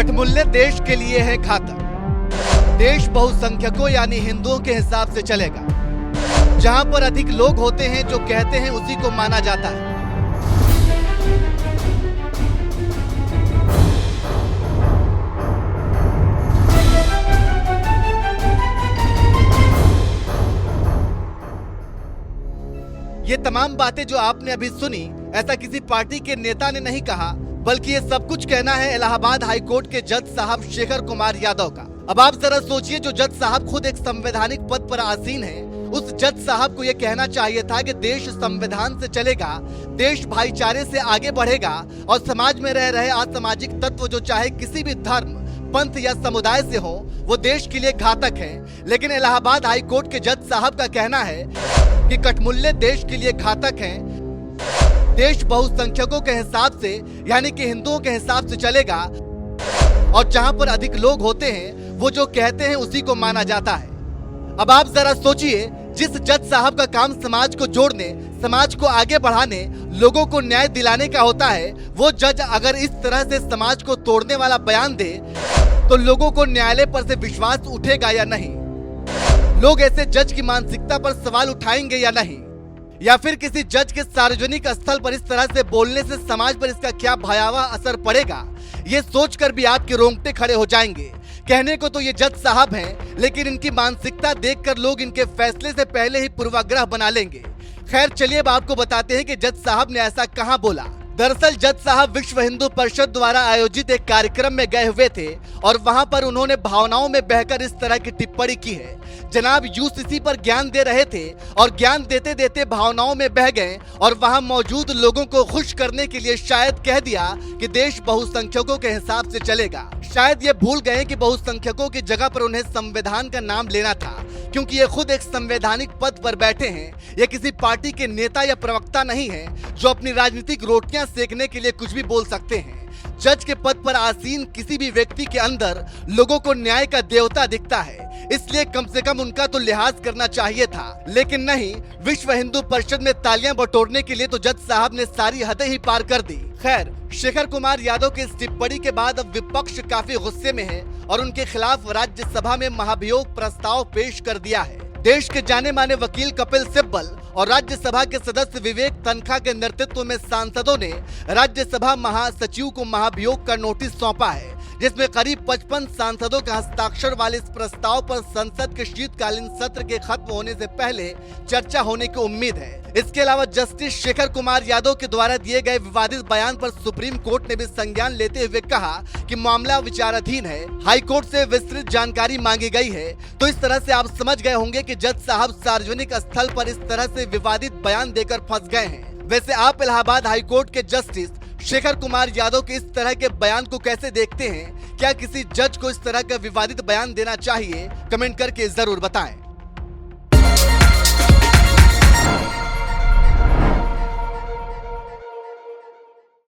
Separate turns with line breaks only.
कठमुल्ले देश के लिए है घातक। देश बहुसंख्यकों यानी हिंदुओं के हिसाब से चलेगा। जहां पर अधिक लोग होते हैं जो कहते हैं उसी को माना जाता है। ये तमाम बातें जो आपने अभी सुनी, ऐसा किसी पार्टी के नेता ने नहीं कहा, बल्कि ये सब कुछ कहना है इलाहाबाद हाई कोर्ट के जज साहब शेखर कुमार यादव का। अब आप जरा सोचिए, जो जज साहब खुद एक संवैधानिक पद पर आसीन हैं, उस जज साहब को ये कहना चाहिए था कि देश संविधान से चलेगा, देश भाईचारे से आगे बढ़ेगा और समाज में रह रहे असामाजिक तत्व जो चाहे किसी भी धर्म, पंथ या समुदाय से हो, वो देश के लिए घातक है। लेकिन इलाहाबाद हाई कोर्ट के जज साहब का कहना है कि कठमुल्ले देश के लिए घातक हैं। देश बहुसंख्यकों के हिसाब से यानी कि हिंदुओं के हिसाब से चलेगा और जहां पर अधिक लोग होते हैं वो जो कहते हैं उसी को माना जाता है। अब आप जरा सोचिए, जिस जज साहब का काम समाज को जोड़ने, समाज को आगे बढ़ाने, लोगों को न्याय दिलाने का होता है, वो जज अगर इस तरह से समाज को तोड़ने वाला बयान दे तो लोगों को न्यायालय पर से विश्वास उठेगा या नहीं? लोग ऐसे जज की मानसिकता पर सवाल उठाएंगे या नहीं? या फिर किसी जज के सार्वजनिक स्थल पर इस तरह से बोलने से समाज पर इसका क्या भयावह असर पड़ेगा, ये सोचकर भी आपके रोंगटे खड़े हो जाएंगे। कहने को तो ये जज साहब हैं, लेकिन इनकी मानसिकता देखकर लोग इनके फैसले से पहले ही पूर्वाग्रह बना लेंगे। खैर चलिए, अब आपको बताते हैं कि जज साहब ने ऐसा कहां बोला। दरअसल जज साहब विश्व हिंदू परिषद द्वारा आयोजित एक कार्यक्रम में गए हुए थे और वहां पर उन्होंने भावनाओं में बहकर इस तरह की टिप्पणी की है। जनाब यूसीसी पर ज्ञान दे रहे थे और ज्ञान देते देते भावनाओं में बह गए और वहां मौजूद लोगों को खुश करने के लिए शायद कह दिया कि देश बहुसंख्यकों के हिसाब से चलेगा। शायद ये भूल गए कि बहुसंख्यकों की जगह पर उन्हें संविधान का नाम लेना था, क्योंकि ये खुद एक संवैधानिक पद पर बैठे हैं। ये किसी पार्टी के नेता या प्रवक्ता नहीं है जो अपनी राजनीतिक रोटियां सेकने के लिए कुछ भी बोल सकते हैं। जज के पद पर आसीन किसी भी व्यक्ति के अंदर लोगों को न्याय का देवता दिखता है, इसलिए कम से कम उनका तो लिहाज करना चाहिए था। लेकिन नहीं, विश्व हिंदू परिषद में तालियां बटोरने के लिए तो जज साहब ने सारी हदें ही पार कर दी। खैर, शेखर कुमार यादव की इस टिप्पणी के बाद अब विपक्ष काफी गुस्से में है और उनके खिलाफ राज्यसभा में महाभियोग प्रस्ताव पेश कर दिया है। देश के जाने माने वकील कपिल सिब्बल और राज्यसभा के सदस्य विवेक तन्खा के नेतृत्व में सांसदों ने राज्यसभा महासचिव को महाभियोग का नोटिस सौंपा है, जिसमें करीब 55 सांसदों के हस्ताक्षर वाले इस प्रस्ताव पर संसद के शीतकालीन सत्र के खत्म होने से पहले चर्चा होने की उम्मीद है। इसके अलावा जस्टिस शेखर कुमार यादव के द्वारा दिए गए विवादित बयान पर सुप्रीम कोर्ट ने भी संज्ञान लेते हुए कहा कि मामला विचाराधीन है। हाई कोर्ट से विस्तृत जानकारी मांगी गई है। तो इस तरह से आप समझ गए होंगे कि जज साहब सार्वजनिक स्थल पर इस तरह से विवादित बयान देकर फंस गए हैं। वैसे आप इलाहाबाद हाई कोर्ट के जस्टिस शेखर कुमार यादव के इस तरह के बयान को कैसे देखते हैं? क्या किसी जज को इस तरह का विवादित बयान देना चाहिए? कमेंट करके जरूर बताएं।